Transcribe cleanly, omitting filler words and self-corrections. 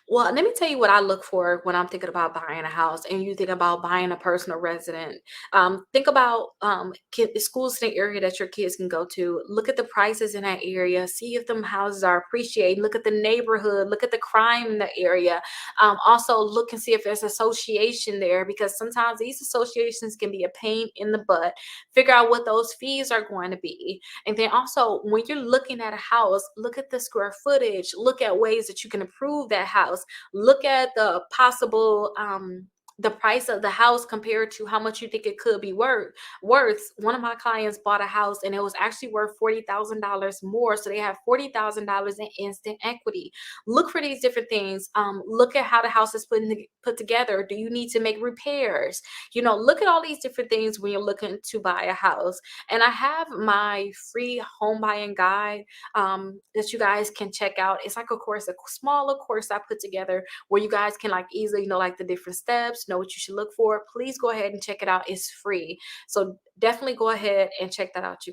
Well, let me tell you what I look for when I'm thinking about buying a house and you think about buying a personal resident. Think about schools in the area that your kids can go to. Look at the prices in that area. See if them houses are appreciated. Look at the neighborhood. Look at the crime in the area. Also, look and see if there's association there because sometimes these associations can be a pain in the butt. Figure out what those fees are going to be. And then also, when you're looking at a house, look at the square footage, look at ways that you can improve that house, look at the possible the price of the house compared to how much you think it could be worth. One of my clients bought a house and it was actually worth $40,000 more. So they have $40,000 in instant equity. Look for these different things. Look at how the house is put together. Do you need to make repairs? Look at all these different things when you're looking to buy a house. And I have my free home buying guide that you guys can check out. It's like a course, a smaller course I put together where you guys can like easily know like the different steps, know what you should look for. Please go ahead and check it out. It's free. So definitely go ahead and check that out, you guys.